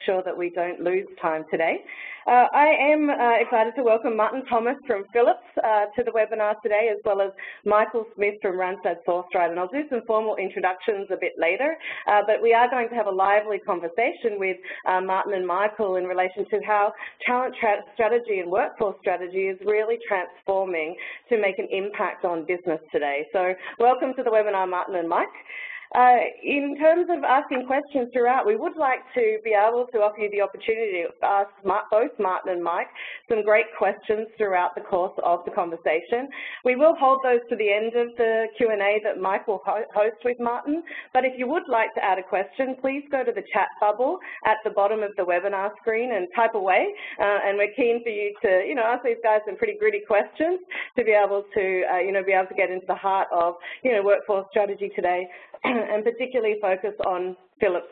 sure that we don't lose time today. I am excited to welcome Martin Thomas from Phillips to the webinar today, as well as Michael Smith from Randstad Sourceright, and I'll do some formal introductions a bit later, but we are going to have a lively conversation with Martin and Michael in relation to how talent strategy and workforce strategy is really transforming to make an impact on business today. So welcome to the webinar, Martin and Mike. In terms of asking questions throughout, we would like to be able to offer you the opportunity to ask both Martin and Mike some great questions throughout the course of the conversation. We will hold those to the end of the Q&A that Mike will host with Martin, but if you would like to add a question, please go to the chat bubble at the bottom of the webinar screen and type away, and we're keen for you to, ask these guys some pretty gritty questions to be able to, get into the heart of, workforce strategy today, and particularly focus on Phillips'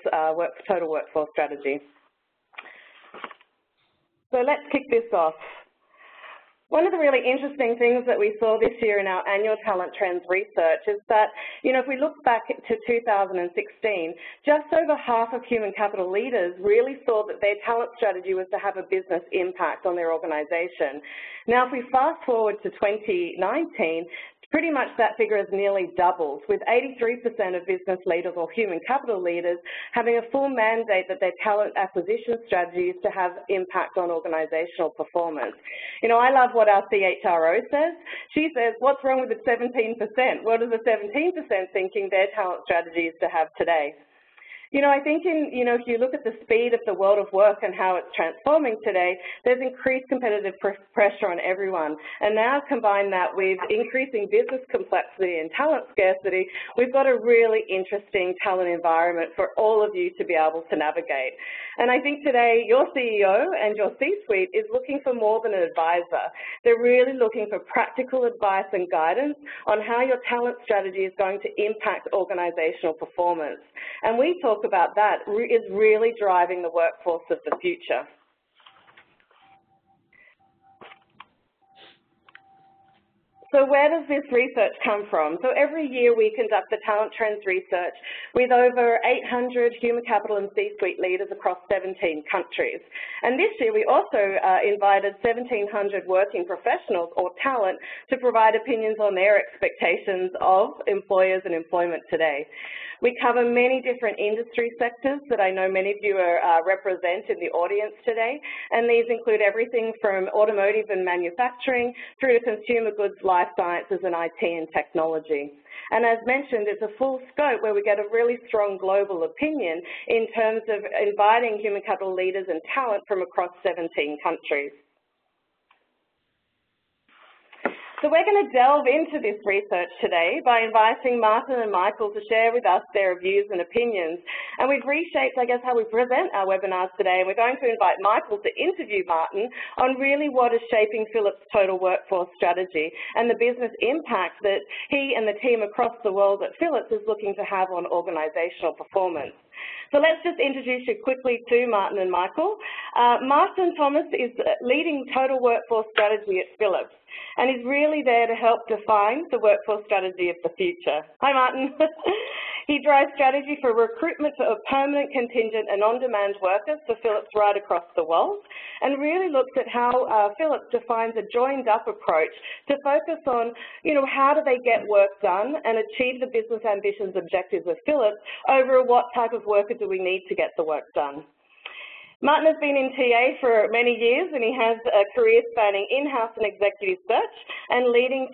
total workforce strategy. So let's kick this off. One of the really interesting things that we saw this year in our annual Talent Trends research is that, if we look back to 2016, just over half of human capital leaders really saw that their talent strategy was to have a business impact on their organization. Now, if we fast forward to 2019, pretty much that figure has nearly doubled, with 83% of business leaders or human capital leaders having a full mandate that their talent acquisition strategy is to have impact on organizational performance. I love what our CHRO says. She says, what's wrong with the 17%? What are the 17% thinking their talent strategy is to have today? I think if you look at the speed of the world of work and how it's transforming today, there's increased competitive pressure on everyone. And now combine that with increasing business complexity and talent scarcity, we've got a really interesting talent environment for all of you to be able to navigate. And I think today your CEO and your C-suite is looking for more than an advisor. They're really looking for practical advice and guidance on how your talent strategy is going to impact organizational performance. And we talk about that is really driving the workforce of the future. So where does this research come from? So every year we conduct the Talent Trends research with over 800 human capital and C-suite leaders across 17 countries. And this year we also invited 1,700 working professionals or talent to provide opinions on their expectations of employers and employment today. We cover many different industry sectors that I know many of you represent in the audience today, and these include everything from automotive and manufacturing through to consumer goods, life sciences, and IT and technology. And as mentioned, it's a full scope where we get a really strong global opinion in terms of inviting human capital leaders and talent from across 17 countries. So we're going to delve into this research today by inviting Martin and Michael to share with us their views and opinions. And we've reshaped, I guess, how we present our webinars today. And we're going to invite Michael to interview Martin on really what is shaping Phillips' total workforce strategy and the business impact that he and the team across the world at Phillips is looking to have on organizational performance. So let's just introduce you quickly to Martin and Michael. Martin Thomas is leading total workforce strategy at Phillips, and he's really there to help define the workforce strategy of the future. Hi, Martin. He drives strategy for recruitment of permanent, contingent, and on-demand workers for Phillips right across the world, and really looks at how Phillips defines a joined-up approach to focus on, how do they get work done and achieve the business ambitions objectives of Phillips over what type of worker do we need to get the work done. Martin has been in TA for many years, and he has a career spanning in-house and executive search and leading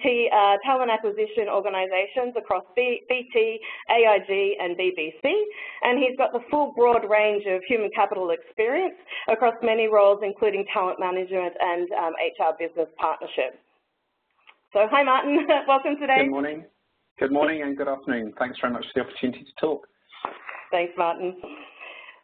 talent acquisition organisations across BT, AIG and BBC. And he's got the full broad range of human capital experience across many roles, including talent management and HR business partnership. So hi, Martin. Welcome today. Good morning. Good morning and good afternoon. Thanks very much for the opportunity to talk. Thanks, Martin.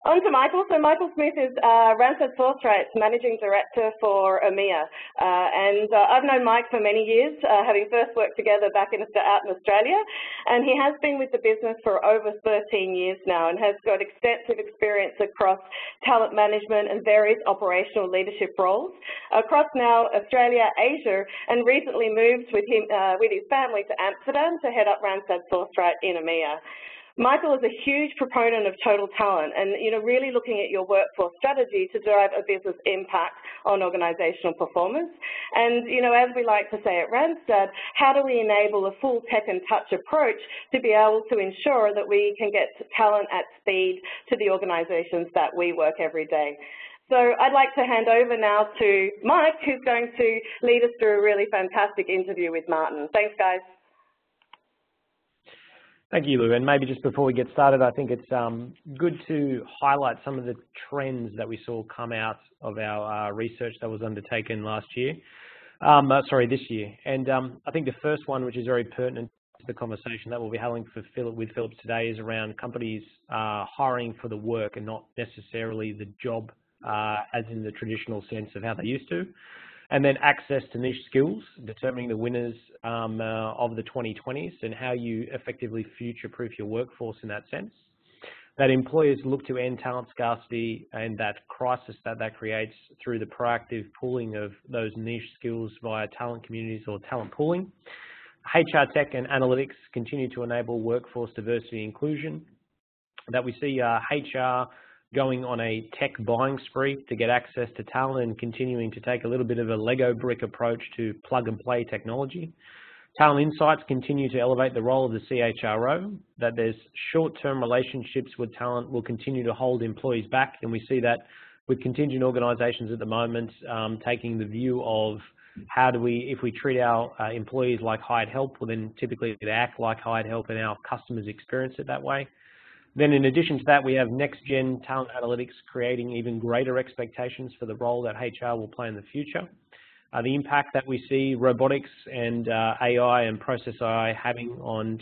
On to Michael. So Michael Smith is Randstad Sourceright's Managing Director for EMEA. I've known Mike for many years, having first worked together back out in Australia. And he has been with the business for over 13 years now and has got extensive experience across talent management and various operational leadership roles across now Australia, Asia, and recently moved with his family to Amsterdam to head up Randstad Sourceright in EMEA. Michael is a huge proponent of total talent and, really looking at your workforce strategy to drive a business impact on organizational performance. And, as we like to say at Randstad, how do we enable a full tech and touch approach to be able to ensure that we can get talent at speed to the organizations that we work every day? So I'd like to hand over now to Mike, who's going to lead us through a really fantastic interview with Martin. Thanks, guys. Thank you, Lou. And maybe just before we get started, I think it's good to highlight some of the trends that we saw come out of our research that was undertaken this year. And I think the first one, which is very pertinent to the conversation that we'll be having with Phillips today, is around companies hiring for the work and not necessarily the job as in the traditional sense of how they used to. And then access to niche skills, determining the winners of the 2020s and how you effectively future-proof your workforce in that sense. That employers look to end talent scarcity and that crisis that creates through the proactive pooling of those niche skills via talent communities or talent pooling. HR tech and analytics continue to enable workforce diversity and inclusion. That we see HR going on a tech buying spree to get access to talent and continuing to take a little bit of a Lego brick approach to plug and play technology. Talent insights continue to elevate the role of the CHRO, that there's short-term relationships with talent will continue to hold employees back, and we see that with contingent organisations at the moment taking the view of how do we, if we treat our employees like hired help, well then typically they act like hired help and our customers experience it that way. Then in addition to that, we have next-gen talent analytics creating even greater expectations for the role that HR will play in the future. The impact that we see robotics and AI and process AI having on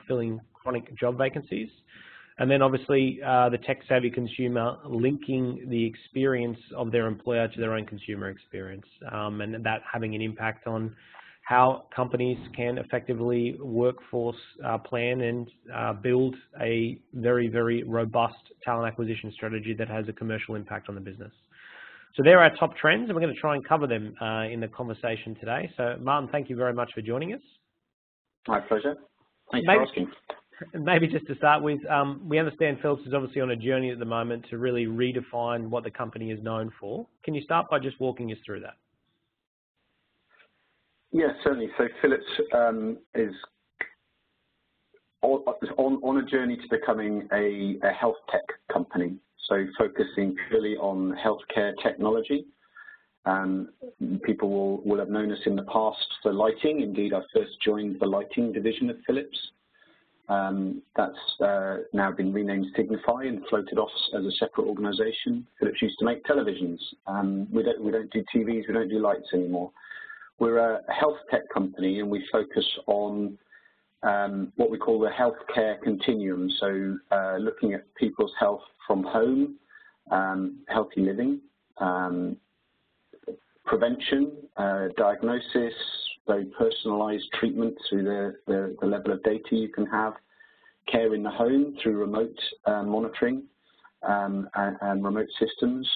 filling chronic job vacancies. And then obviously the tech-savvy consumer linking the experience of their employer to their own consumer experience, and that having an impact on how companies can effectively workforce plan and build a very, very robust talent acquisition strategy that has a commercial impact on the business. So there are our top trends, and we're going to try and cover them in the conversation today. So Martin, thank you very much for joining us. My pleasure. Thanks for asking. Maybe just to start with, we understand Phillips is obviously on a journey at the moment to really redefine what the company is known for. Can you start by just walking us through that? Yes, certainly. So Phillips is on a journey to becoming a health tech company, so focusing purely on healthcare technology. People will have known us in the past for lighting. Indeed, I first joined the lighting division of Phillips. That's now been renamed Signify and floated off as a separate organisation. Phillips used to make televisions. We don't do TVs, we don't do lights anymore. We're a health tech company, and we focus on what we call the healthcare continuum, so looking at people's health from home, healthy living, prevention, diagnosis, very personalised treatment through the level of data you can have, care in the home through remote monitoring and remote systems,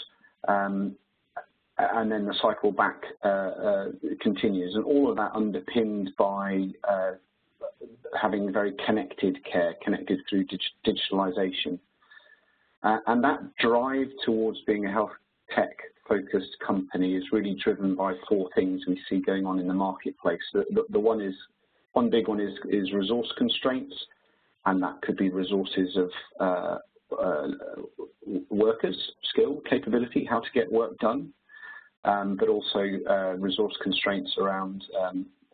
and then the cycle back continues, and all of that underpinned by having very connected care, connected through digitalisation. And that drive towards being a health tech focused company is really driven by four things we see going on in the marketplace. One big one is resource constraints, and that could be resources of workers, skill, capability, how to get work done. But also resource constraints around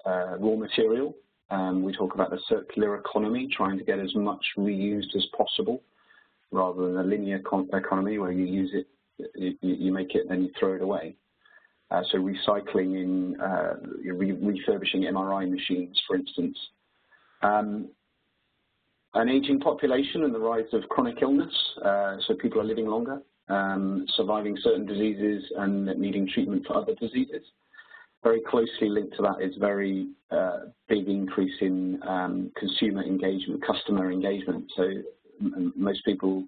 raw material. We talk about the circular economy, trying to get as much reused as possible, rather than a linear economy where you use it, you make it, then you throw it away. So recycling in refurbishing MRI machines, for instance. An aging population and the rise of chronic illness, so people are living longer. Surviving certain diseases and needing treatment for other diseases. Very closely linked to that is very big increase in consumer engagement, customer engagement. So most people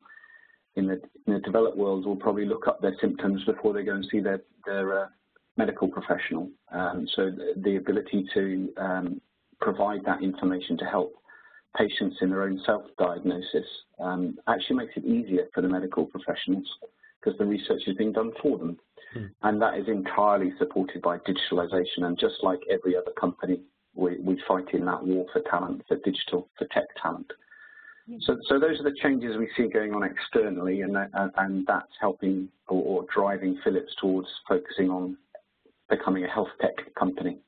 in the developed world will probably look up their symptoms before they go and see their medical professional. So the ability to provide that information to help patients in their own self-diagnosis actually makes it easier for the medical professionals because the research is being done for them. And that is entirely supported by digitalization. And just like every other company, we fight in that war for talent, for digital, for tech talent. So those are the changes we see going on externally, and that's helping or driving Phillips towards focusing on becoming a health tech company.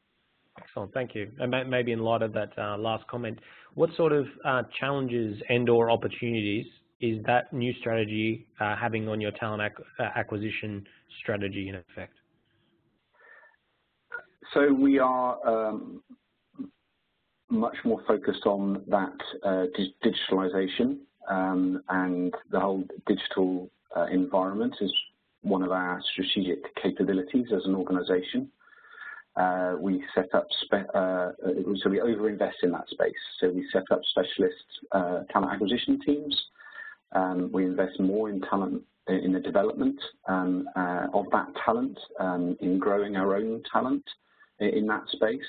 Excellent, thank you. And maybe in light of that last comment, what sort of challenges and/or opportunities is that new strategy having on your talent acquisition strategy in effect? So we are much more focused on that digitalization, and the whole digital environment is one of our strategic capabilities as an organization. We set up, so we overinvest in that space. So we set up specialist talent acquisition teams. We invest more in talent, in the development of that talent, in growing our own talent in that space,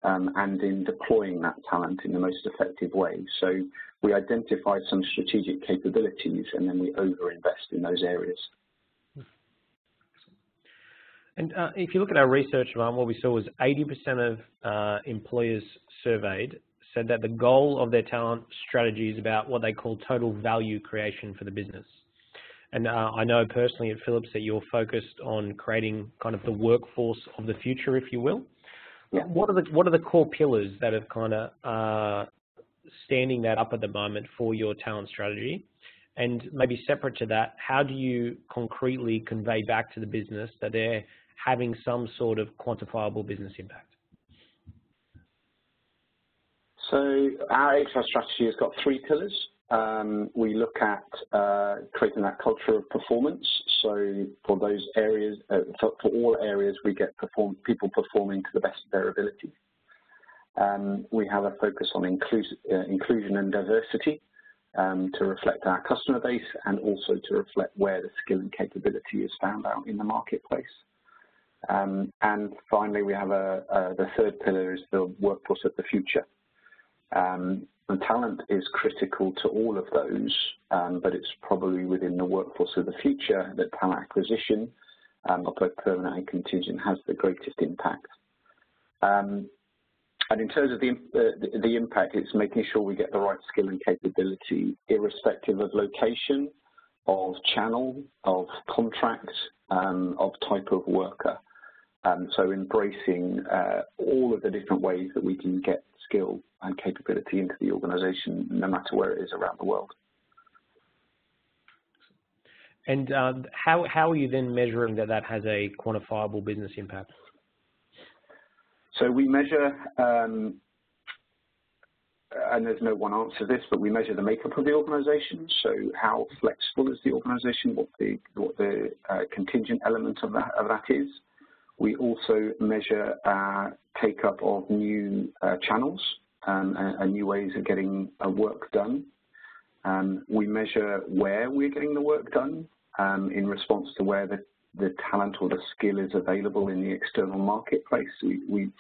and in deploying that talent in the most effective way. So we identify some strategic capabilities and then we overinvest in those areas. And if you look at our research, what we saw was 80% of employers surveyed said that the goal of their talent strategy is about what they call total value creation for the business. And I know personally at Phillips that you're focused on creating kind of the workforce of the future, if you will. Yeah. What are the core pillars that are kind of standing that up at the moment for your talent strategy? And maybe separate to that, how do you concretely convey back to the business that they're having some sort of quantifiable business impact? So our HR strategy has got 3 pillars. We look at creating that culture of performance. So for those areas, for all areas, we get people performing to the best of their ability. We have a focus on inclusion and diversity to reflect our customer base and also to reflect where the skill and capability is found out in the marketplace. And finally, we have the third pillar is the workforce of the future. And talent is critical to all of those, but it's probably within the workforce of the future that talent acquisition, of both permanent and contingent, has the greatest impact. And in terms of the impact, it's making sure we get the right skill and capability, irrespective of location, of channel, of contract, of type of worker. So embracing all of the different ways that we can get skill and capability into the organisation, no matter where it is around the world. And how are you then measuring that has a quantifiable business impact? So we measure, and there's no one answer to this, but we measure the makeup of the organisation. So how flexible is the organisation? What the contingent element of that is. We also measure take-up of new channels and new ways of getting work done. We measure where we're getting the work done in response to where the talent or the skill is available in the external marketplace. We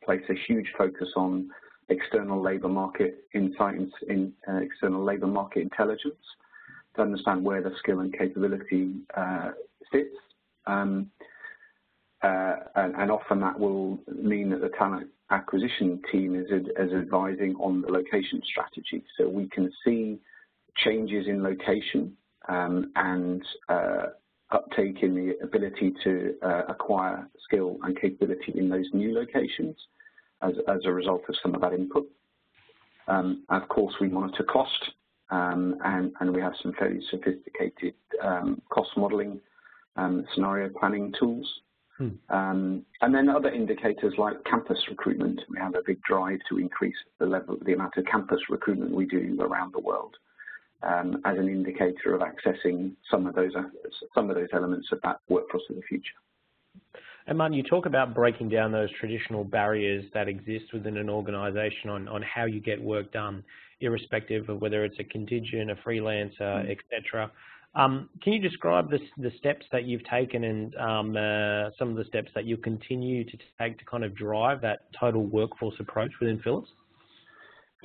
place a huge focus on external labour market insights, external labour market intelligence to understand where the skill and capability sits. And often that will mean that the talent acquisition team is advising on the location strategy. So we can see changes in location and uptake in the ability to acquire skill and capability in those new locations as a result of some of that input. Of course, we monitor cost and we have some fairly sophisticated cost modelling scenario planning tools. And then other indicators like campus recruitment. We have a big drive to increase the amount of campus recruitment we do around the world as an indicator of accessing some of those elements of that workforce of the future. And Martin, you talk about breaking down those traditional barriers that exist within an organisation on how you get work done, irrespective of whether it's a contingent, a freelancer, etc. Can you describe the steps that you've taken and some of the steps that you continue to take to kind of drive that total workforce approach within Phillips?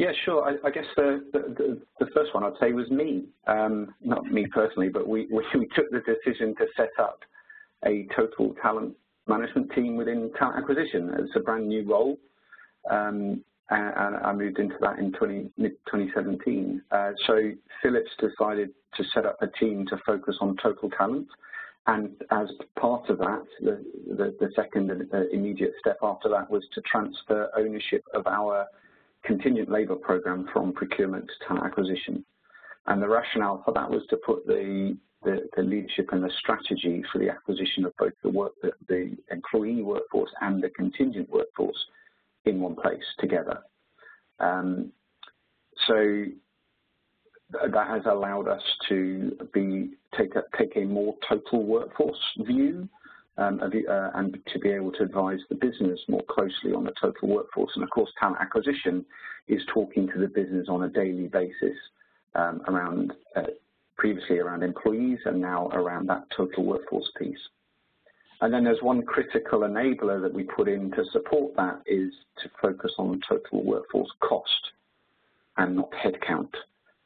Yeah, sure. I guess the first one I'd say was me, not me personally, but we took the decision to set up a total talent management team within talent acquisition. It's a brand new role, and I moved into that in mid-2017. So Phillips decided to set up a team to focus on total talent, and as part of that, the second immediate step after that was to transfer ownership of our contingent labour program from procurement to talent acquisition. And the rationale for that was to put the leadership and the strategy for the acquisition of both the employee workforce and the contingent workforce in one place together. So that has allowed us to take a more total workforce view, and to be able to advise the business more closely on the total workforce. And of course, talent acquisition is talking to the business on a daily basis previously around employees and now around that total workforce piece. And then there's one critical enabler that we put in to support that is to focus on total workforce cost and not headcount.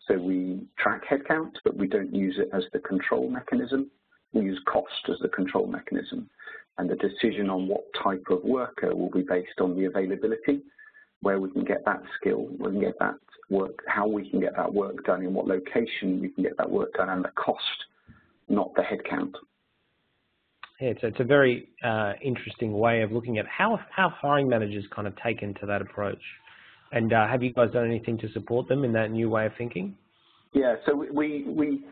So we track headcount, but we don't use it as the control mechanism. We use cost as the control mechanism, and the decision on what type of worker will be based on the availability, where we can get that skill, we can get that work, how we can get that work done, in what location we can get that work done, and the cost, not the headcount. Yeah, it's a very interesting way of looking at how hiring managers kind of taken to that approach. And have you guys done anything to support them in that new way of thinking? Yeah, so we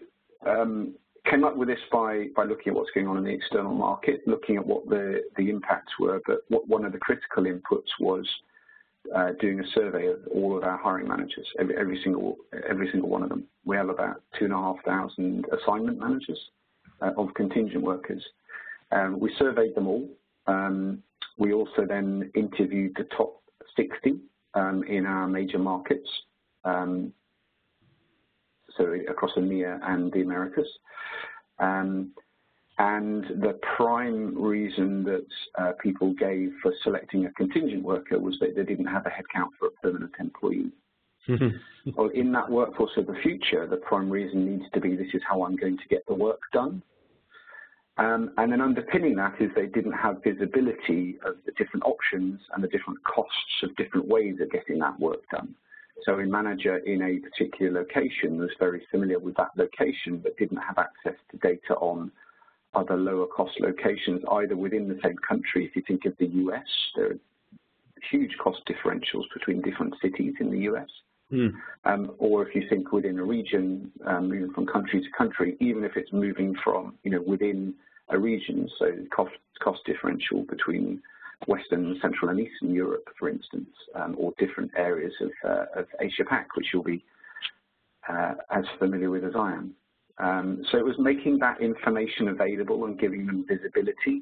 came up with this by looking at what's going on in the external market, looking at what the impacts were. But one of the critical inputs was doing a survey of all of our hiring managers, every single one of them. We have about 2,500 assignment managers of contingent workers. We surveyed them all. We also then interviewed the top 60 in our major markets, so across EMEA and the Americas. And the prime reason that people gave for selecting a contingent worker was that they didn't have a headcount for a permanent employee. Well, in that workforce of the future, the prime reason needs to be, this is how I'm going to get the work done. And then underpinning that is they didn't have visibility of the different options and the different costs of different ways of getting that work done. So a manager in a particular location was very familiar with that location, but didn't have access to data on other lower cost locations, either within the same country. If you think of the US, there are huge cost differentials between different cities in the US. Or if you think within a region, moving from country to country, even if it's moving from, within a region, so cost differential between Western, Central and Eastern Europe, for instance, or different areas of Asia-Pac, which you'll be as familiar with as I am. So it was making that information available and giving them visibility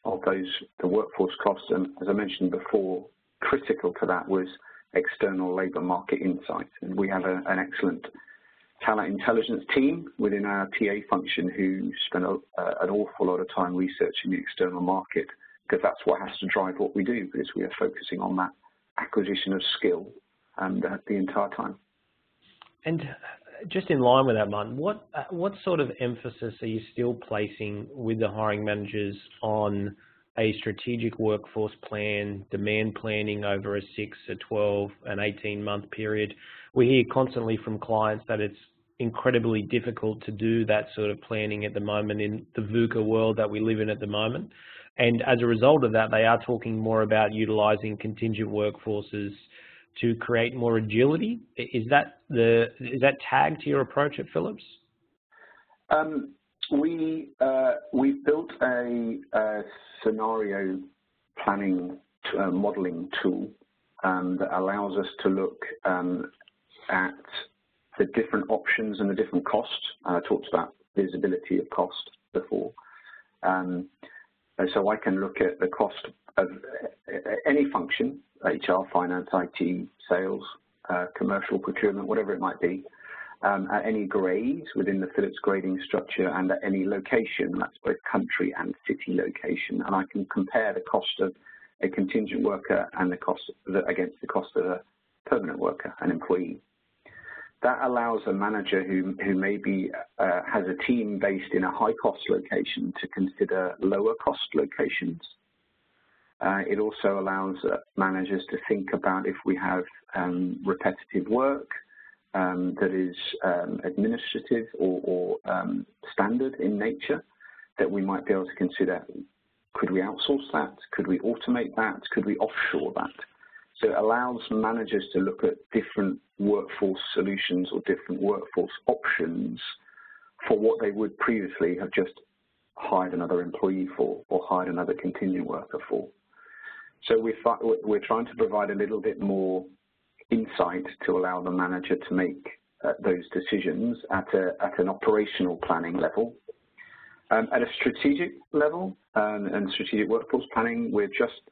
of the workforce costs. And as I mentioned before, critical to that was external labour market insights. And we have an excellent talent intelligence team within our TA function who spend an awful lot of time researching the external market, because that's what has to drive what we do, because we are focusing on that acquisition of skill and the entire time. And just in line with that, Martin, what sort of emphasis are you still placing with the hiring managers on a strategic workforce plan, demand planning over a 6, a 12, an 18-month period? We hear constantly from clients that it's incredibly difficult to do that sort of planning at the moment in the VUCA world that we live in at the moment. And as a result of that, they are talking more about utilising contingent workforces to create more agility. Is that tagged to your approach at Phillips? We've built a scenario planning modelling tool that allows us to look at the different options and the different costs. I talked about visibility of cost before. So I can look at the cost of any function, HR, finance, IT, sales, commercial, procurement, whatever it might be, at any grade within the Phillips grading structure and at any location, that's both country and city location, and I can compare the cost of a contingent worker and the cost against the cost of a permanent worker, an employee. That allows a manager who maybe has a team based in a high-cost location to consider lower-cost locations. It also allows managers to think about if we have repetitive work that is administrative or standard in nature, that we might be able to consider, could we outsource that? Could we automate that? Could we offshore that? So it allows managers to look at different workforce solutions or different workforce options for what they would previously have just hired another employee for or hired another contingent worker for. So we're trying to provide a little bit more insight to allow the manager to make those decisions at an operational planning level. At a strategic level and strategic workforce planning, we're just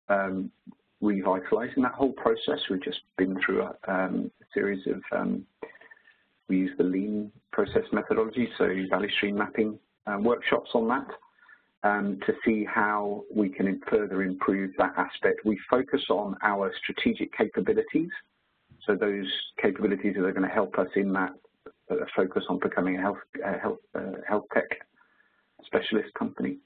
revitalizing that whole process. We've just been through a series of, we use the lean process methodology, so value stream mapping workshops on that to see how we can further improve that aspect. We focus on our strategic capabilities, so those capabilities that are going to help us in that focus on becoming a health tech specialist company.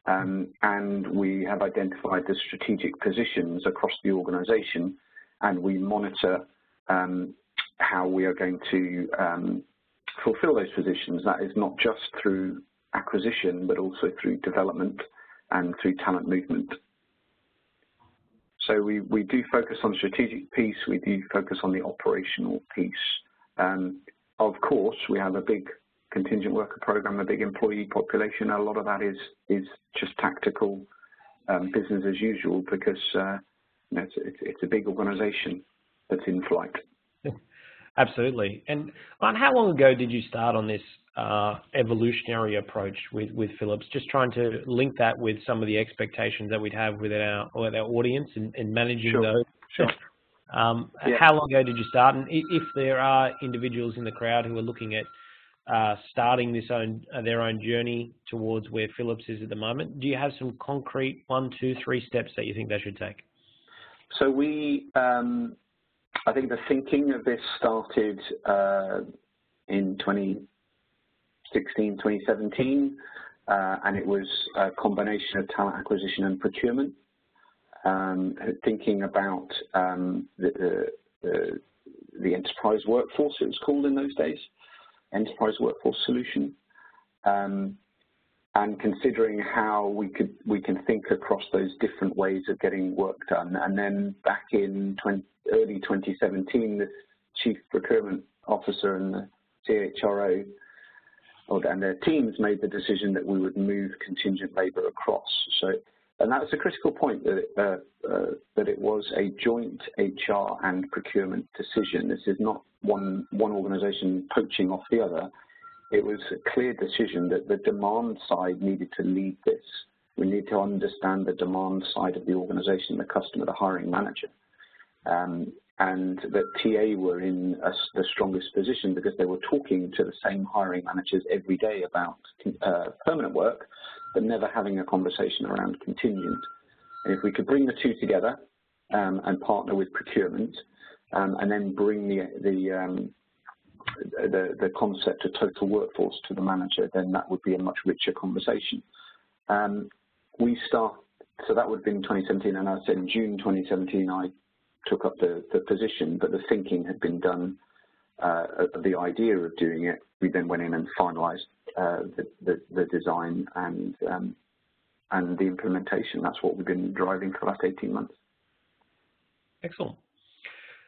And we have identified the strategic positions across the organization, and we monitor how we are going to fulfill those positions. That is not just through acquisition, but also through development and through talent movement. So we do focus on the strategic piece, we do focus on the operational piece. Of course, we have a big contingent worker program, a big employee population. A lot of that is just tactical business as usual, because it's a big organization that's in flight. Absolutely. And how long ago did you start on this evolutionary approach with Phillips? Just trying to link that with some of the expectations that we'd have with our audience and managing those. Sure. Yeah. How long ago did you start? And if there are individuals in the crowd who are looking at starting their own journey towards where Phillips is at the moment, do you have some concrete 1, 2, 3 steps that you think they should take? So I think the thinking of this started in 2016, 2017, and it was a combination of talent acquisition and procurement, thinking about the enterprise workforce, it was called in those days, enterprise workforce solution, and considering how we can think across those different ways of getting work done. And then back in early 2017, the chief procurement officer and the CHRO and their teams made the decision that we would move contingent labour across. So, and that was a critical point, that it was a joint HR and procurement decision. This is not one organisation poaching off the other. It was a clear decision that the demand side needed to lead this. We need to understand the demand side of the organisation, the customer, the hiring manager. And that TA were in the strongest position because they were talking to the same hiring managers every day about permanent work, but never having a conversation around contingent. And if we could bring the two together and partner with procurement, and then bring the concept of total workforce to the manager, then that would be a much richer conversation. So that would have been 2017, and I said in June 2017 I took up the position, but the thinking had been done of the idea of doing it. We then went in and finalised the design and the implementation. That's what we've been driving for the last 18 months. Excellent.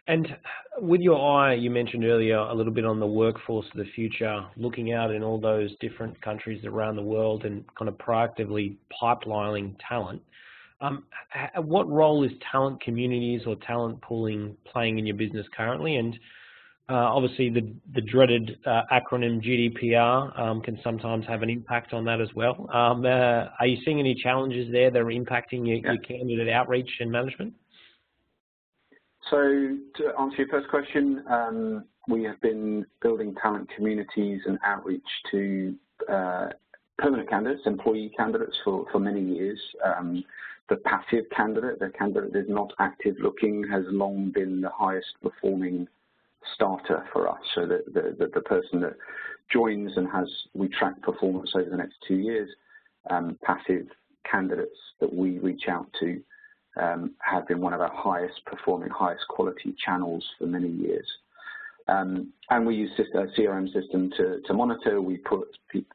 And with your eye, you mentioned earlier a little bit on the workforce of the future, looking out in all those different countries around the world and kind of proactively pipelining talent. What role is talent communities or talent pooling playing in your business currently? And obviously the dreaded acronym GDPR can sometimes have an impact on that as well. Are you seeing any challenges there that are impacting your candidate outreach and management? So to answer your first question, we have been building talent communities and outreach to permanent candidates, employee candidates for many years. The passive candidate, the candidate that is not active looking, has long been the highest performing starter for us. So the person that joins and we track performance over the next 2 years, passive candidates that we reach out to have been one of our highest performing, highest quality channels for many years. And we use a CRM system to monitor. We put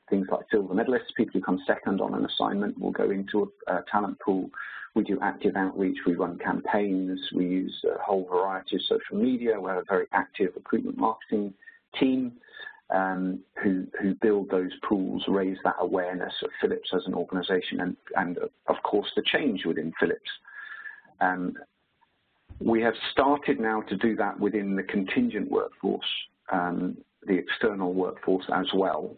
things like silver medalists, people who come second on an assignment will go into a talent pool. We do active outreach, we run campaigns, we use a whole variety of social media. We have a very active recruitment marketing team who build those pools, raise that awareness of Phillips as an organisation and of course the change within Phillips. We have started now to do that within the contingent workforce, the external workforce as well.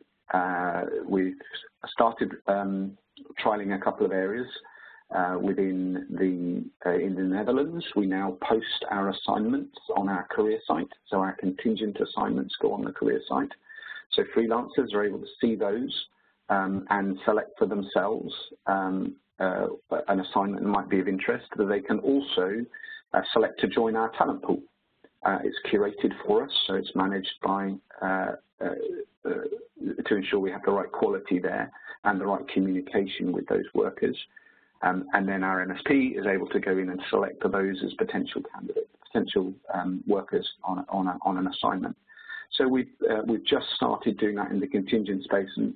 We've started trialling a couple of areas within in the Netherlands. We now post our assignments on our career site, so our contingent assignments go on the career site. So freelancers are able to see those and select for themselves an assignment that might be of interest, but they can also select to join our talent pool. It's curated for us, so it's managed by to ensure we have the right quality there and the right communication with those workers. And then our MSP is able to go in and select for those as potential candidates, potential workers on an assignment. So we've just started doing that in the contingent space, and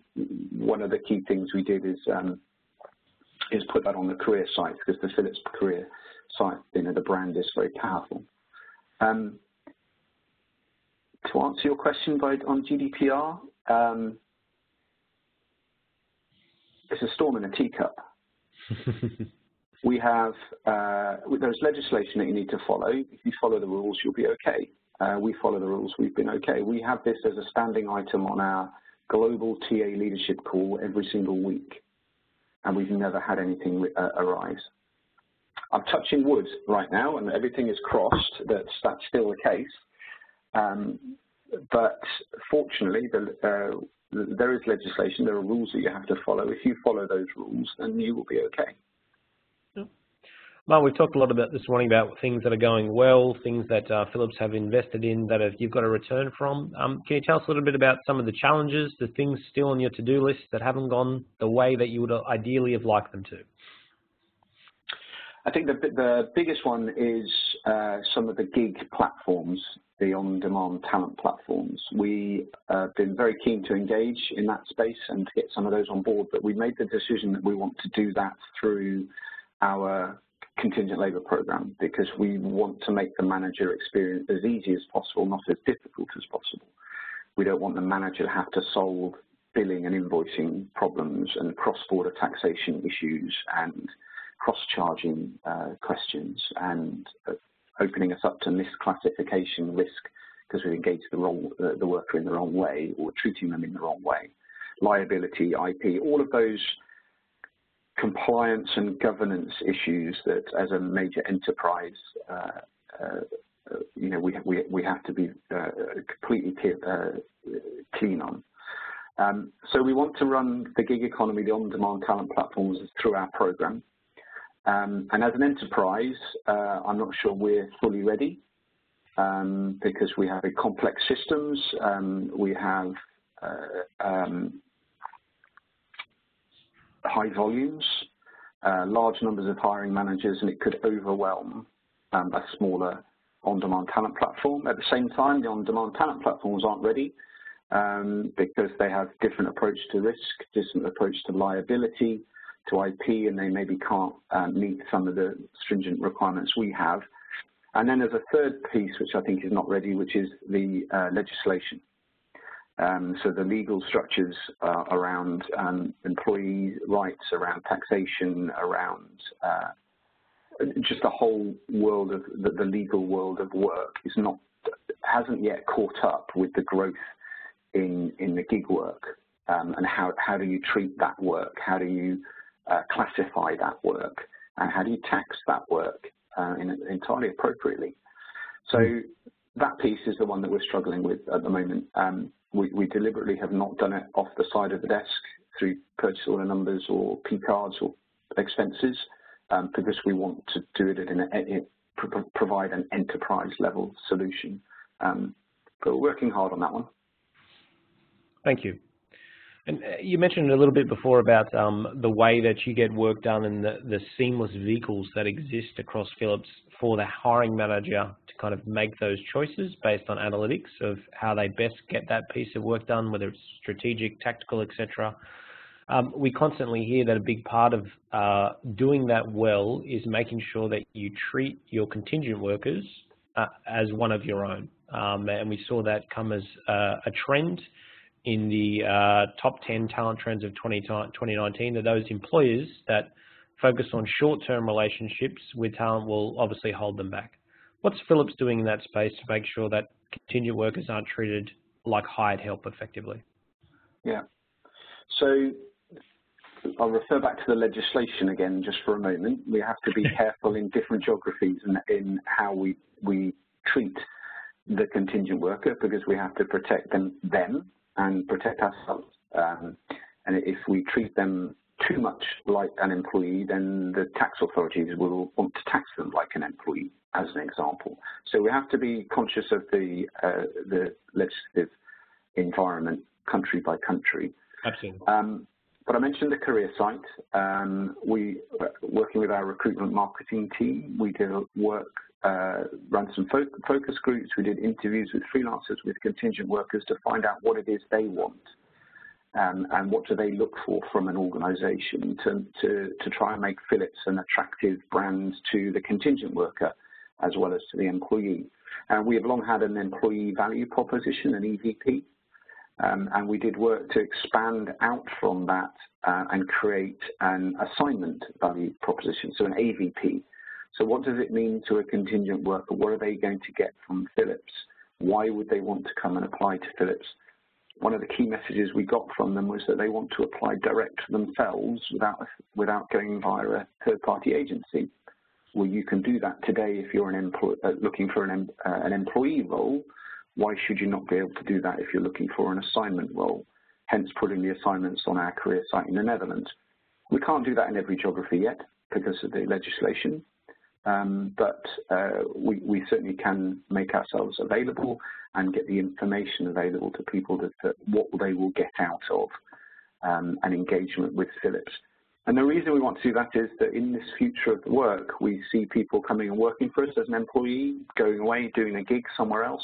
one of the key things we did is put that on the career site, because the Phillips career site, the brand is very powerful. To answer your question on GDPR, it's a storm in a teacup. We have there's legislation that you need to follow. If you follow the rules, you'll be okay. We follow the rules, we've been okay. We have this as a standing item on our global TA leadership call every single week, and we've never had anything arise. I'm touching wood right now, and everything is crossed that that's still the case. But fortunately, there is legislation, there are rules that you have to follow. If you follow those rules, then you will be okay. Well, we've talked a lot about this morning about things that are going well, things that Phillips have invested in that you've got a return from. Can you tell us a little bit about some of the challenges, the things still on your to-do list that haven't gone the way that you would ideally have liked them to? I think the biggest one is some of the gig platforms, the on-demand talent platforms. We have been very keen to engage in that space and to get some of those on board, but we made the decision that we want to do that through our contingent labour program, because we want to make the manager experience as easy as possible, not as difficult as possible. We don't want the manager to have to solve billing and invoicing problems and cross-border taxation issues and cross-charging questions and opening us up to misclassification risk because we engaged the worker in the wrong way or treating them in the wrong way. Liability, IP, all of those compliance and governance issues that as a major enterprise, we have to be completely clean on. So we want to run the gig economy, the on-demand talent platforms through our program. And as an enterprise, I'm not sure we're fully ready because we have complex systems. We have high volumes, large numbers of hiring managers, and it could overwhelm a smaller on-demand talent platform. At the same time, the on-demand talent platforms aren't ready because they have different approach to risk, different approach to liability, to IP, and they maybe can't meet some of the stringent requirements we have. And then there's a third piece which I think is not ready, which is the legislation. So the legal structures around employee rights, around taxation, around just the whole world of the legal world of work hasn't yet caught up with the growth in the gig work, and how do you treat that work? How do you classify that work, and how do you tax that work entirely appropriately? So that piece is the one that we're struggling with at the moment. We deliberately have not done it off the side of the desk. through purchase order numbers or P cards or expenses, because we want to do it provide an enterprise level solution. But we're working hard on that one. Thank you. And you mentioned a little bit before about the way that you get work done and the seamless vehicles that exist across Phillips for the hiring manager to kind of make those choices based on analytics of how they best get that piece of work done, whether it's strategic, tactical, etc. We constantly hear that a big part of doing that well is making sure that you treat your contingent workers as one of your own. And we saw that come as a trend in the top 10 talent trends of 2019, that those employers that focus on short-term relationships with talent will obviously hold them back. What's Phillips doing in that space to make sure that contingent workers aren't treated like hired help effectively? Yeah. So I'll refer back to the legislation again just for a moment. We have to be careful in different geographies in how we treat the contingent worker, because we have to protect them and protect ourselves. And if we treat them too much like an employee, then the tax authorities will want to tax them like an employee, as an example. So we have to be conscious of the legislative environment, country by country. Absolutely. But I mentioned the career site. We, working with our recruitment marketing team, we did work, run some focus groups. We did interviews with freelancers, with contingent workers, to find out what it is they want, and what do they look for from an organisation to try and make Phillips an attractive brand to the contingent worker as well as to the employee. We have long had an employee value proposition, an EVP. And we did work to expand out from that and create an assignment value proposition, so an AVP. So what does it mean to a contingent worker? What are they going to get from Phillips? Why would they want to come and apply to Phillips? One of the key messages we got from them was that they want to apply direct themselves without going via a third-party agency. Well, you can do that today if you're looking for an employee role. Why should you not be able to do that if you're looking for an assignment role? Hence putting the assignments on our career site in the Netherlands. We can't do that in every geography yet because of the legislation, but we certainly can make ourselves available and get the information available to people that what they will get out of an engagement with Phillips. And the reason we want to do that is that in this future of work, we see people coming and working for us as an employee, going away, doing a gig somewhere else,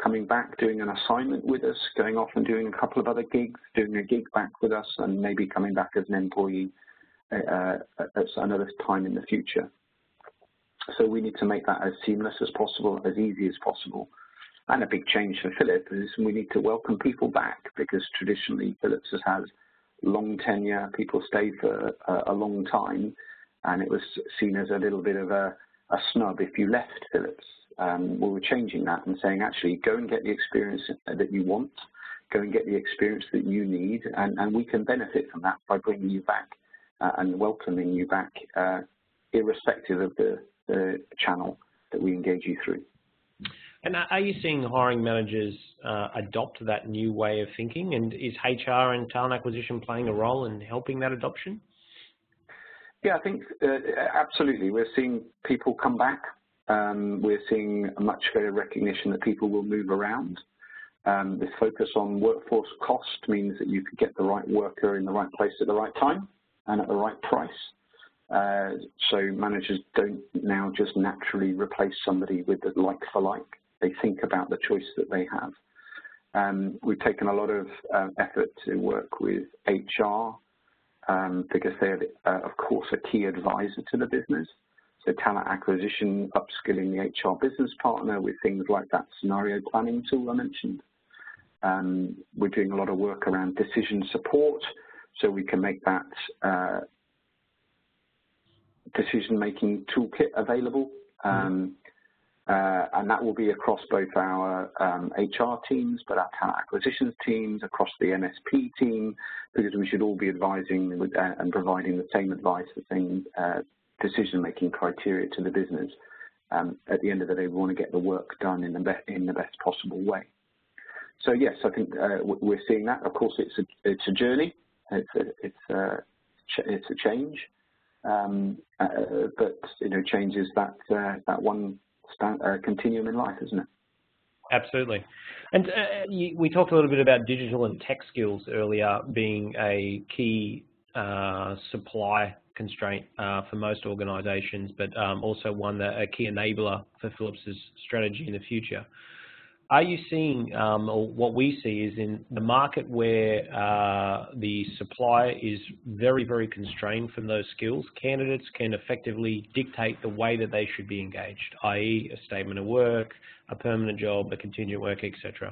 coming back, doing an assignment with us, going off and doing a couple of other gigs, doing a gig back with us, and maybe coming back as an employee at another time in the future. So we need to make that as seamless as possible, as easy as possible. And a big change for Phillips is we need to welcome people back, because traditionally Phillips has had long tenure, people stay for a long time, and it was seen as a little bit of a snub if you left Phillips. We were changing that and saying, actually, go and get the experience that you want, go and get the experience that you need, and we can benefit from that by bringing you back and welcoming you back, irrespective of the channel that we engage you through. And are you seeing hiring managers adopt that new way of thinking? And is HR and talent acquisition playing a role in helping that adoption? Yeah, I think absolutely. We're seeing people come back. We're seeing a much greater recognition that people will move around. This focus on workforce cost means that you can get the right worker in the right place at the right time and at the right price. So managers don't now just naturally replace somebody with the like for like. They think about the choice that they have. We've taken a lot of effort to work with HR because they're, of course, a key advisor to the business. So talent acquisition, upskilling the HR business partner with things like that scenario planning tool I mentioned. We're doing a lot of work around decision support, so we can make that decision-making toolkit available. And that will be across both our HR teams, but our talent acquisitions teams, across the MSP team, because we should all be advising and providing the same advice, the same decision-making criteria to the business. At the end of the day, we want to get the work done in the best possible way. So yes, I think we're seeing that. Of course, it's a journey. It's a change, but change is that one continuum in life, isn't it? Absolutely. And we talked a little bit about digital and tech skills earlier being a key supply constraint for most organisations, but also a key enabler for Phillips's strategy in the future. Are you seeing, or what we see is in the market where the supply is very, very constrained from those skills, candidates can effectively dictate the way that they should be engaged, i.e. a statement of work, a permanent job, a contingent work, etc.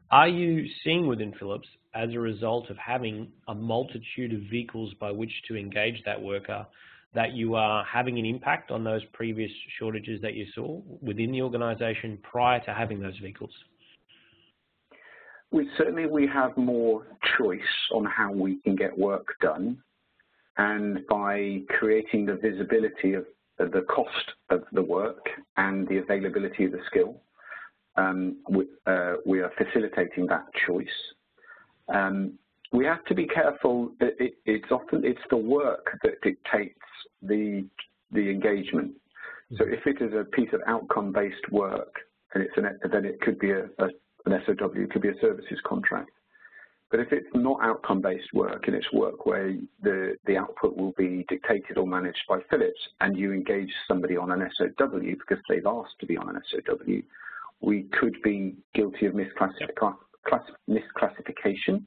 Are you seeing within Phillips, as a result of having a multitude of vehicles by which to engage that worker, that you are having an impact on those previous shortages that you saw within the organisation prior to having those vehicles? We have more choice on how we can get work done, and by creating the visibility of the cost of the work and the availability of the skill, we are facilitating that choice. We have to be careful. It's the work that dictates the engagement. So if it is a piece of outcome-based work, and then it could be an SOW, it could be a services contract. But if it's not outcome-based work, and it's work where the output will be dictated or managed by Phillips, and you engage somebody on an SOW because they've asked to be on an SOW, we could be guilty of misclassification.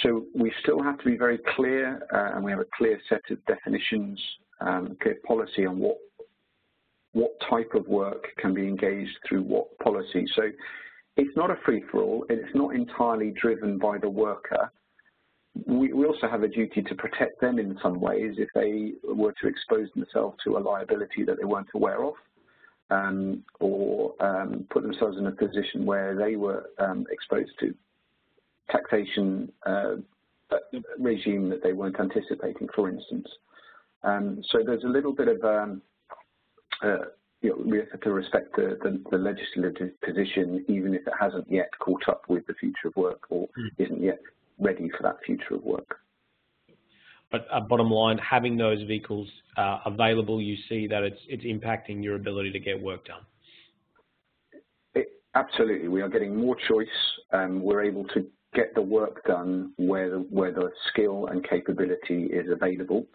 So we still have to be very clear, and we have a clear set of definitions, clear policy on what type of work can be engaged through what policy. So it's not a free-for-all, and it's not entirely driven by the worker. We also have a duty to protect them in some ways if they were to expose themselves to a liability that they weren't aware of, or put themselves in a position where they were exposed to taxation regime that they weren't anticipating, for instance. So there's a little bit of we have to respect the legislative position, even if it hasn't yet caught up with the future of work or isn't yet ready for that future of work. But bottom line, having those vehicles available, you see that it's impacting your ability to get work done. Absolutely, we are getting more choice. We're able to get the work done where the skill and capability is available,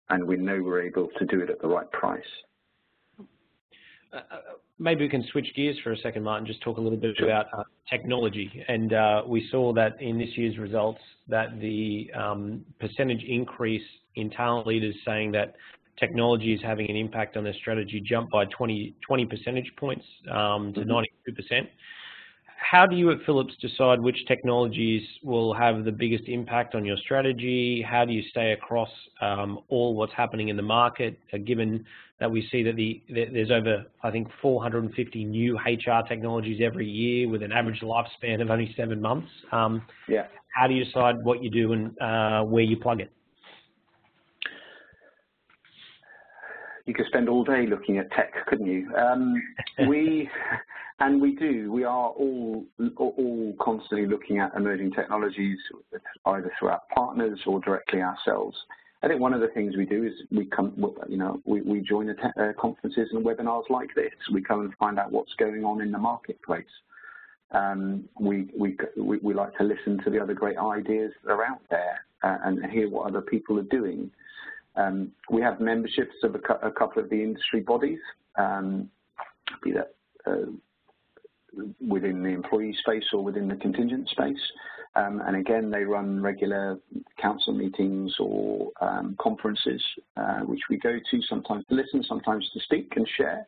and we know we're able to do it at the right price. Maybe we can switch gears for a second, Martin, just talk a little bit about technology. And we saw that in this year's results that the percentage increase in talent leaders saying that technology is having an impact on their strategy jumped by 20 percentage points to 92%. How do you at Phillips decide which technologies will have the biggest impact on your strategy? How do you stay across all what's happening in the market, given that we see that there's over, I think, 450 new HR technologies every year with an average lifespan of only 7 months? Yeah. How do you decide what you do and where you plug it? You could spend all day looking at tech, couldn't you? We do. We are all constantly looking at emerging technologies, either through our partners or directly ourselves. I think one of the things we do is we join conferences and webinars like this. We come and find out what's going on in the marketplace. We like to listen to the other great ideas that are out there and hear what other people are doing. We have memberships of a couple of the industry bodies, be that within the employee space or within the contingent space. And again, they run regular council meetings or conferences, which we go to sometimes to listen, sometimes to speak and share.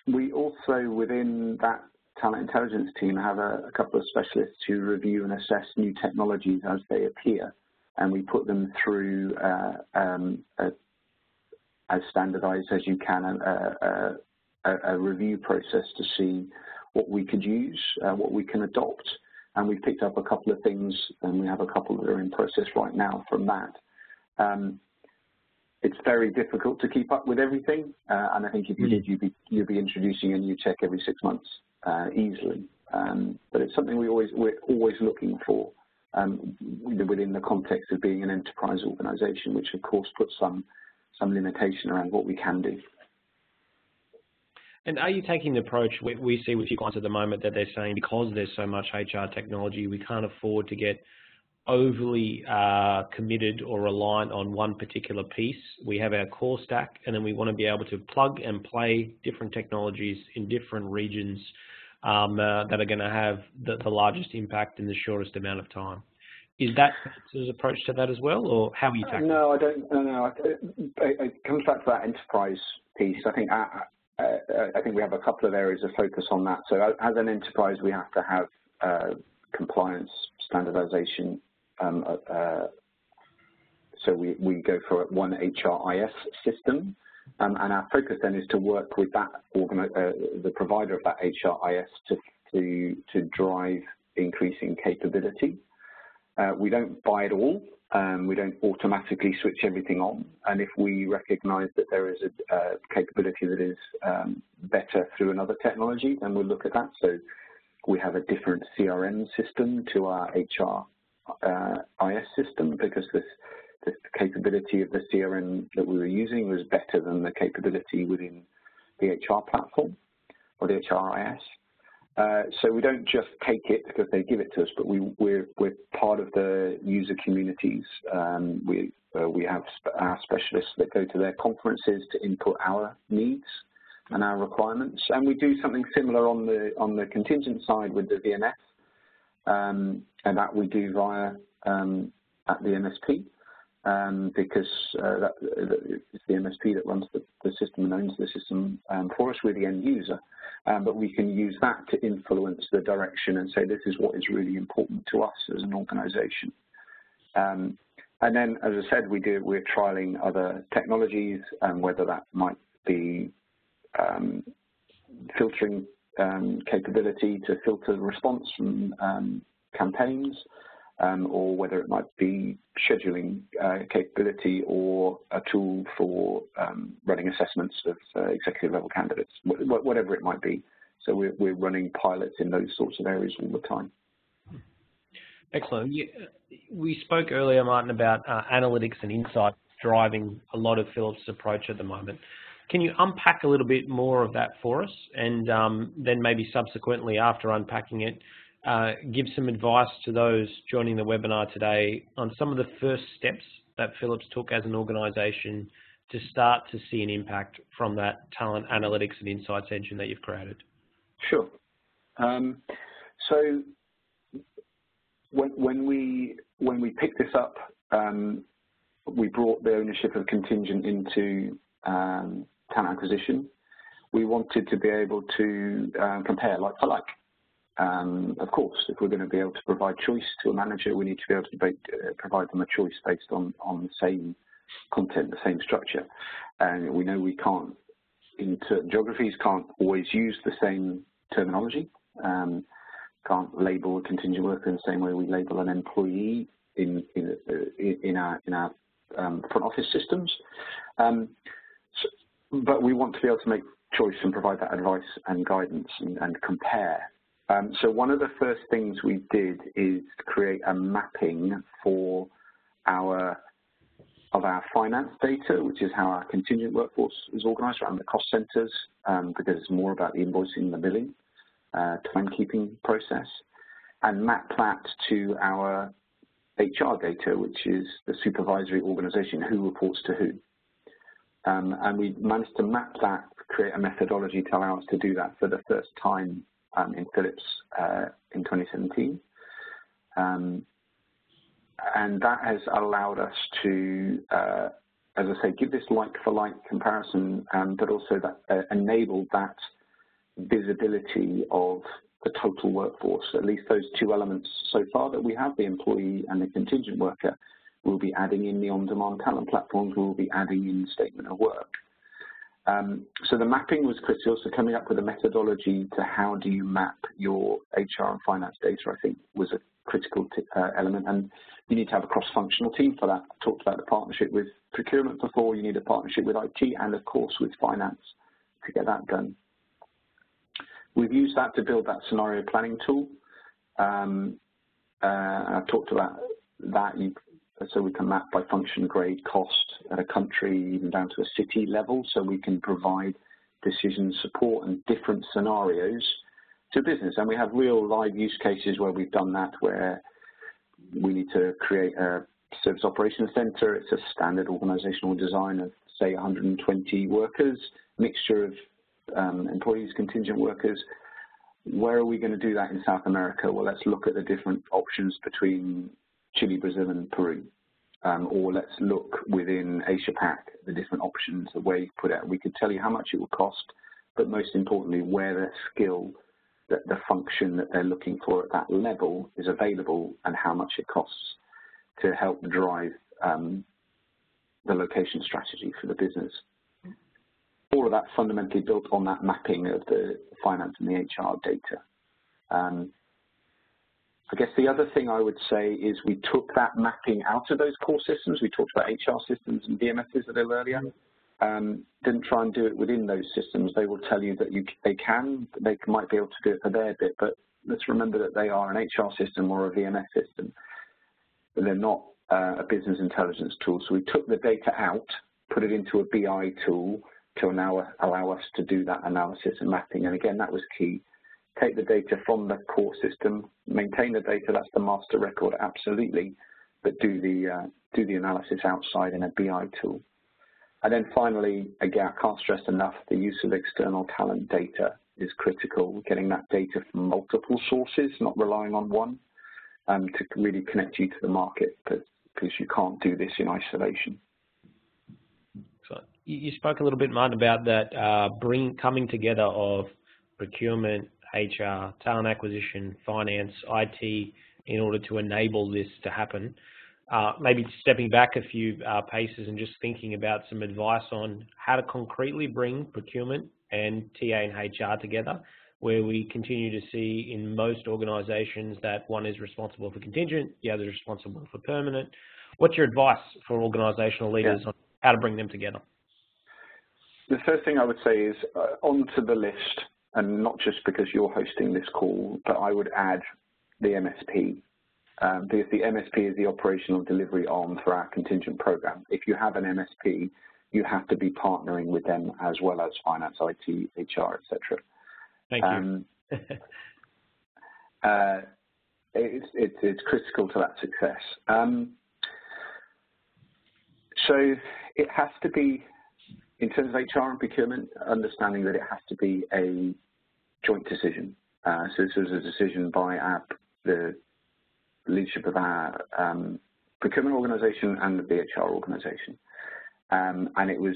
We also, within that talent intelligence team, have a couple of specialists who review and assess new technologies as they appear. And we put them through as standardized as you can, a review process to see what we could use, what we can adopt. And we've picked up a couple of things, and we have a couple that are in process right now from that. It's very difficult to keep up with everything, and I think if you did, you'd be introducing a new tech every 6 months easily. But it's something we're always looking for. within the context of being an enterprise organisation, which of course puts some limitation around what we can do. And are you taking the approach we see with your clients at the moment that they're saying because there's so much HR technology, we can't afford to get overly committed or reliant on one particular piece? We have our core stack, and then we want to be able to plug and play different technologies in different regions that are going to have the largest impact in the shortest amount of time. Is that Phillips' approach to that as well, or how are you tackling it? No, I don't. No, it comes back to that enterprise piece. I think we have a couple of areas of focus on that. So as an enterprise, we have to have compliance, standardization. So we go for one HRIS system, and our focus then is to work with that the provider of that HRIS to drive increasing capability. We don't buy it all. We don't automatically switch everything on. And if we recognize that there is a capability that is better through another technology, then we'll look at that. So we have a different CRM system to our HRIS system because the capability of the CRM that we were using was better than the capability within the HR platform or the HRIS. So we don't just take it because they give it to us, but we're part of the user communities. We have our specialists that go to their conferences to input our needs and our requirements, and we do something similar on the contingent side with the VMS, and that we do via at the MSP. Because it's the MSP that runs the system and owns the system for us. We're the end user, but we can use that to influence the direction and say this is what is really important to us as an organisation. And then, as I said, we're trialling other technologies, whether that might be filtering capability to filter the response from campaigns. Or whether it might be scheduling capability or a tool for running assessments of executive level candidates, whatever it might be. So we're running pilots in those sorts of areas all the time. Excellent. We spoke earlier, Martin, about analytics and insight driving a lot of Phillips' approach at the moment. Can you unpack a little bit more of that for us, and then maybe subsequently after unpacking it, give some advice to those joining the webinar today on some of the first steps that Phillips took as an organisation to start to see an impact from that talent analytics and insights engine that you've created? Sure. So when we picked this up, we brought the ownership of contingent into talent acquisition. We wanted to be able to compare like for like. Of course, if we're going to be able to provide choice to a manager, we need to be able to provide them a choice based on the same content, the same structure. And we know we can't, in certain geographies, can't always use the same terminology. Can't label a contingent worker in the same way we label an employee in our front office systems. But we want to be able to make choice and provide that advice and guidance and compare. So one of the first things we did is create a mapping for our finance data, which is how our contingent workforce is organised around the cost centres, because it's more about the invoicing and the billing, timekeeping process, and map that to our HR data, which is the supervisory organisation, who reports to who. And we managed to map that, create a methodology to allow us to do that for the first time in Phillips in 2017. And that has allowed us to, as I say, give this like-for-like comparison, but also that enable that visibility of the total workforce. At least those two elements so far that we have, the employee and the contingent worker, we'll be adding in the on-demand talent platforms, we'll be adding in statement of work. So the mapping was critical, so coming up with a methodology to how do you map your HR and finance data, I think, was a critical element, and you need to have a cross-functional team for that. I talked about the partnership with procurement before, you need a partnership with IT and, of course, with finance to get that done. We've used that to build that scenario planning tool, I've talked about that. So we can map by function, grade, cost at a country, even down to a city level, so we can provide decision support and different scenarios to business. And we have real live use cases where we've done that, where we need to create a service operations center. It's a standard organizational design of, say, 120 workers, mixture of employees, contingent workers. Where are we going to do that in South America? Well, let's look at the different options between Chile, Brazil, and Peru. Or let's look within Asia-Pac, the different options, the way you put it. We could tell you how much it will cost, but most importantly, where their skill, the function that they're looking for at that level is available, and how much it costs to help drive the location strategy for the business. All of that fundamentally built on that mapping of the finance and the HR data. I guess the other thing I would say is we took that mapping out of those core systems. We talked about HR systems and VMSs a little earlier. Didn't try and do it within those systems. They will tell you that they might be able to do it for their bit, but let's remember that they are an HR system or a VMS system. But they're not a business intelligence tool. So we took the data out, put it into a BI tool to now allow us to do that analysis and mapping. And again, that was key. Take the data from the core system, maintain the data, that's the master record, absolutely, but do the analysis outside in a BI tool. And then finally, again, I can't stress enough, the use of external talent data is critical, getting that data from multiple sources, not relying on one, to really connect you to the market, because you can't do this in isolation. So you spoke a little bit, Martin, about that coming together of procurement, HR, talent acquisition, finance, IT, in order to enable this to happen. Maybe stepping back a few paces and just thinking about some advice on how to concretely bring procurement and TA and HR together, where we continue to see in most organisations that one is responsible for contingent, the other is responsible for permanent. What's your advice for organisational leaders on how to bring them together? The first thing I would say is onto the list, and not just because you're hosting this call, but I would add the MSP, because the MSP is the operational delivery arm for our contingent program. If you have an MSP, you have to be partnering with them as well as finance, IT, HR, etc. Thank you. It's critical to that success. So it has to be, in terms of HR and procurement, understanding that it has to be a joint decision. So this was a decision by the leadership of our procurement organisation and the BHR organisation. And it was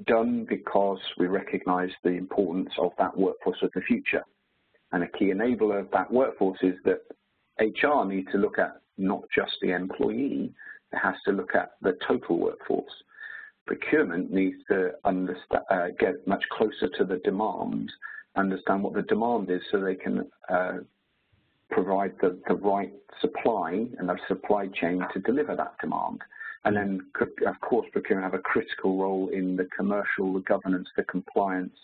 done because we recognised the importance of that workforce of the future. And a key enabler of that workforce is that HR needs to look at not just the employee, it has to look at the total workforce. Procurement needs to get much closer to the demand, understand what the demand is so they can provide the right supply and the supply chain to deliver that demand. And then, of course, procurement have a critical role in the commercial, the governance, the compliance,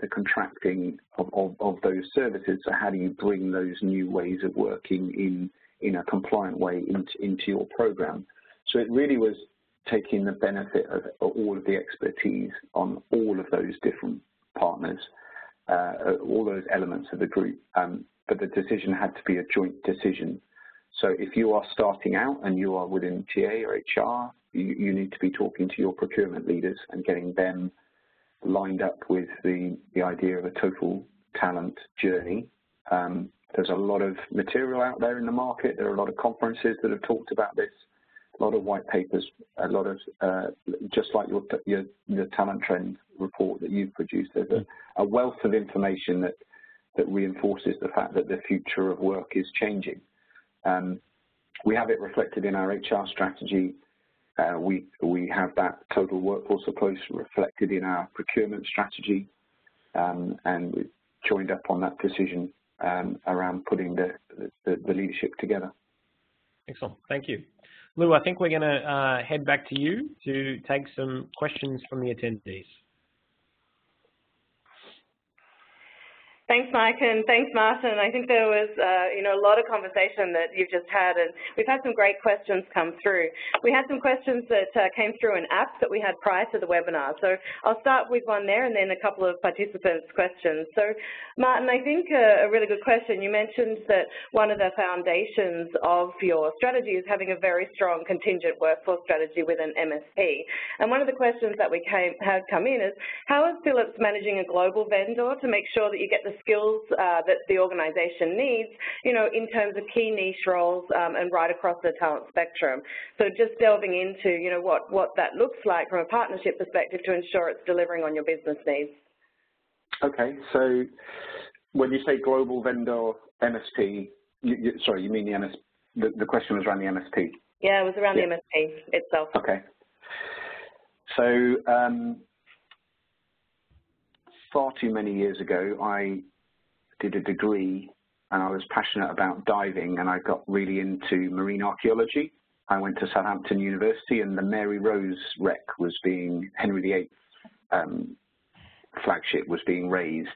the contracting of those services. So how do you bring those new ways of working in a compliant way into your program? So it really was taking the benefit of all of the expertise on all of those different partners, all those elements of the group. But the decision had to be a joint decision. So if you are starting out and you are within TA or HR, you need to be talking to your procurement leaders and getting them lined up with the idea of a total talent journey. There's a lot of material out there in the market. There are a lot of conferences that have talked about this, a lot of white papers, a lot of, just like your talent trend report that you've produced, there's a wealth of information that reinforces the fact that the future of work is changing. We have it reflected in our HR strategy. We have that total workforce approach reflected in our procurement strategy, and we've joined up on that decision around putting the leadership together. Excellent, thank you. Lou, I think we're going to head back to you to take some questions from the attendees. Thanks, Mike, and thanks, Martin. I think there was, a lot of conversation that you've just had, and we've had some great questions come through. We had some questions that came through an app that we had prior to the webinar. So I'll start with one there and then a couple of participants' questions. So, Martin, I think a really good question. You mentioned that one of the foundations of your strategy is having a very strong contingent workforce strategy with an MSP. And one of the questions that we had come in is, how is Phillips managing a global vendor to make sure that you get the skills that the organisation needs, in terms of key niche roles and right across the talent spectrum? So just delving into, what that looks like from a partnership perspective to ensure it's delivering on your business needs. Okay, so when you say global vendor MSP, you mean the question was around the MSP? Yeah, it was around the MSP itself. Okay. So far too many years ago, I did a degree and I was passionate about diving, and I got really into marine archaeology. I went to Southampton University, and the Mary Rose wreck was Henry VIII flagship was being raised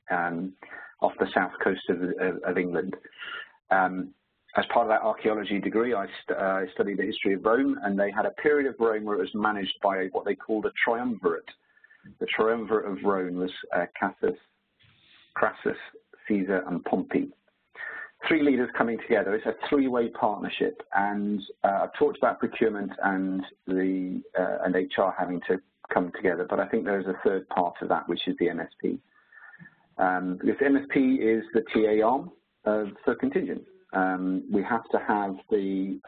off the south coast of England. As part of that archaeology degree, I studied the history of Rome, and they had a period of Rome where it was managed by what they called a triumvirate. The triumvirate of Rome was Crassus, Caesar, and Pompey. Three leaders coming together. It's a three-way partnership, and I've talked about procurement and HR having to come together, but I think there's a third part of that, which is the MSP. Because MSP is the TA arm for contingent. We have to have the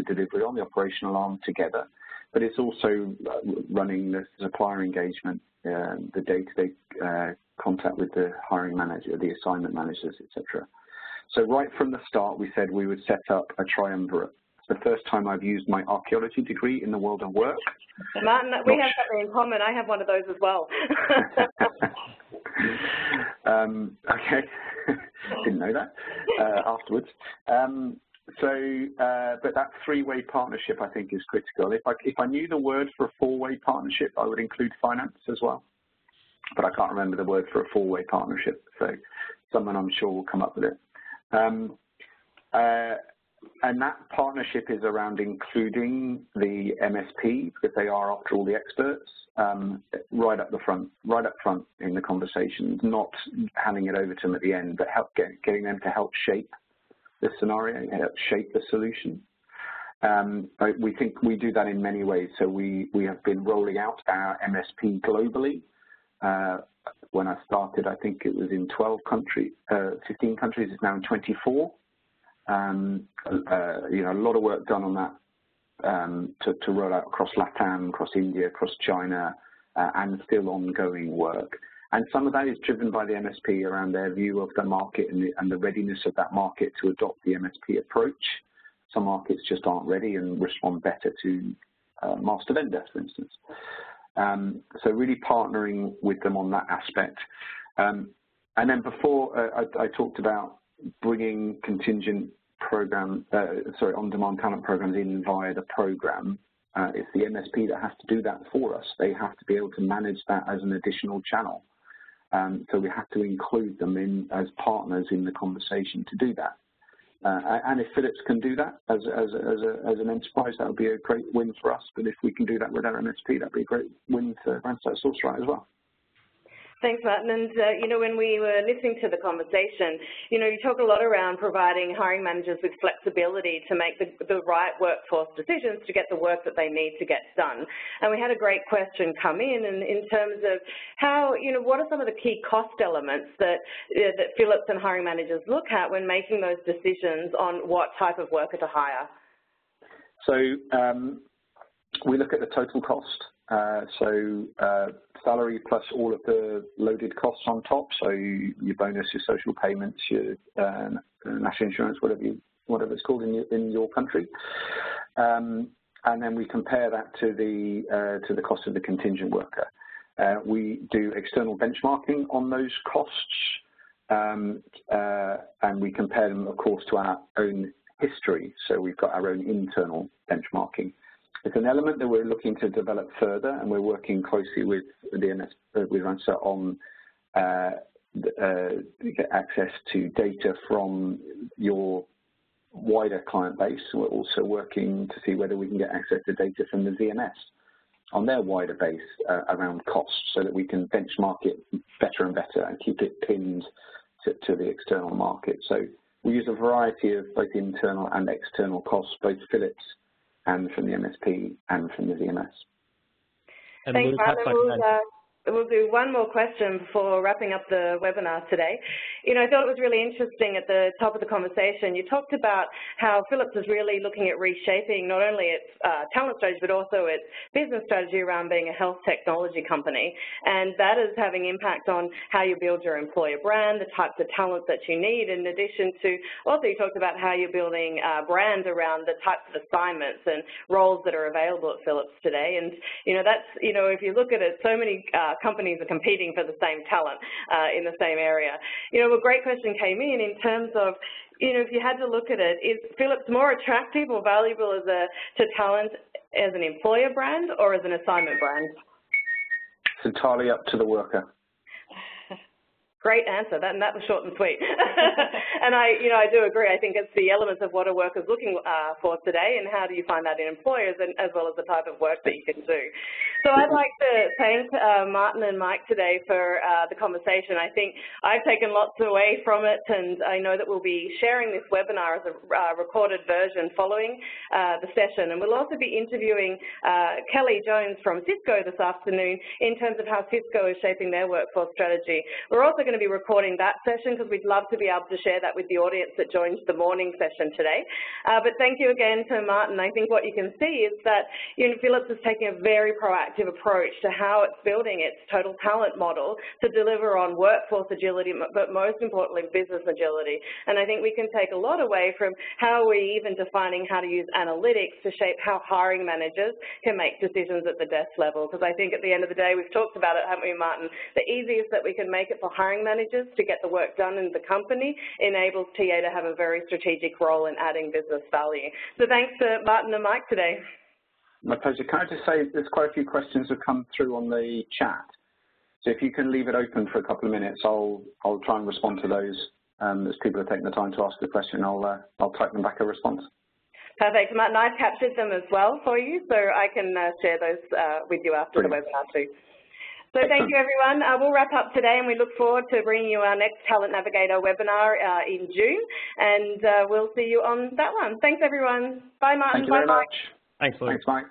delivery arm, the operational arm together, but it's also running the supplier engagement, the day-to-day contact with the hiring manager, the assignment managers, etc. So right from the start, we said we would set up a triumvirate. It's the first time I've used my archaeology degree in the world of work. Martin, we have something in common. I have one of those as well. Okay, didn't know that afterwards. But that three-way partnership, I think, is critical. If I knew the word for a four-way partnership, I would include finance as well. But I can't remember the word for a four-way partnership, so someone I'm sure will come up with it. And that partnership is around including the MSP, because they are, after all, the experts, right up front in the conversations, not handing it over to them at the end, but getting them to help shape the scenario, help shape the solution. We think we do that in many ways. So we have been rolling out our MSP globally. When I started, I think it was in 15 countries. It's now in 24. A lot of work done on that to roll out across LATAM, across India, across China, and still ongoing work. And some of that is driven by the MSP around their view of the market and the readiness of that market to adopt the MSP approach. Some markets just aren't ready and respond better to master vendor, for instance. So really partnering with them on that aspect. And then before, I talked about bringing contingent on-demand talent programs in via the program. It's the MSP that has to do that for us. They have to be able to manage that as an additional channel. So we have to include them in as partners in the conversation to do that. And if Phillips can do that as an enterprise, that would be a great win for us. But if we can do that with our MSP, that would be a great win for Randstad Sourceright as well. Thanks, Martin. And, when we were listening to the conversation, you talk a lot around providing hiring managers with flexibility to make the right workforce decisions to get the work that they need to get done. And we had a great question come in terms of how, what are some of the key cost elements that Phillips and hiring managers look at when making those decisions on what type of worker to hire? So we look at the total cost. Salary plus all of the loaded costs on top, so your bonus, your social payments, your national insurance, whatever it's called in your country, and then we compare that to the cost of the contingent worker. We do external benchmarking on those costs, and we compare them, of course, to our own history. So we've got our own internal benchmarking. It's an element that we're looking to develop further, and we're working closely with Randstad on get access to data from your wider client base. We're also working to see whether we can get access to data from the VMS on their wider base around costs, so that we can benchmark it better and better and keep it pinned to the external market. So we use a variety of both internal and external costs, both Phillips and from the MSP and from the VMS. And thanks, Martin. We'll do one more question before wrapping up the webinar today. You know, I thought it was really interesting at the top of the conversation. You talked about how Phillips is really looking at reshaping not only its talent strategy, but also its business strategy around being a health technology company. And that is having impact on how you build your employer brand, the types of talent that you need, in addition to, also you talked about how you're building brand around the types of assignments and roles that are available at Phillips today. And, you know, that's, you know, if you look at it, so many companies are competing for the same talent in the same area. You know, a great question came in terms of, you know, if you had to look at it, is Phillips more attractive or valuable to talent as an employer brand or as an assignment brand? It's entirely up to the worker. Great answer, and that was short and sweet. And I do agree. I think it's the elements of what a worker's looking for today, and how do you find that in employers, and as well as the type of work that you can do. So I'd like to thank Martin and Mike today for the conversation. I think I've taken lots away from it, and I know that we'll be sharing this webinar as a recorded version following the session. And we'll also be interviewing Kelly Jones from Cisco this afternoon in terms of how Cisco is shaping their workforce strategy. We're also going to be recording that session because we'd love to be able to share that with the audience that joined the morning session today. But thank you again to Martin. I think what you can see is that Phillips is taking a very proactive approach to how it's building its total talent model to deliver on workforce agility, but most importantly, business agility. And I think we can take a lot away from how we're even defining how to use analytics to shape how hiring managers can make decisions at the desk level. Because I think at the end of the day, we've talked about it, haven't we, Martin? The easiest that we can make it for hiring managers to get the work done in the company enables TA to have a very strategic role in adding business value. So thanks to Martin and Mike today. My pleasure. Can I just say there's quite a few questions that come through on the chat. So if you can leave it open for a couple of minutes, I'll try and respond to those as people are taking the time to ask the question. I'll type them back a response. Perfect. Martin, I've captured them as well for you, so I can share those with you after Brilliant. The webinar too. So thank you, everyone. We'll wrap up today, and we look forward to bringing you our next Talent Navigator webinar in June, and we'll see you on that one. Thanks, everyone. Bye, Martin. Thank you very much. Thanks, Luke. Thanks, Mike.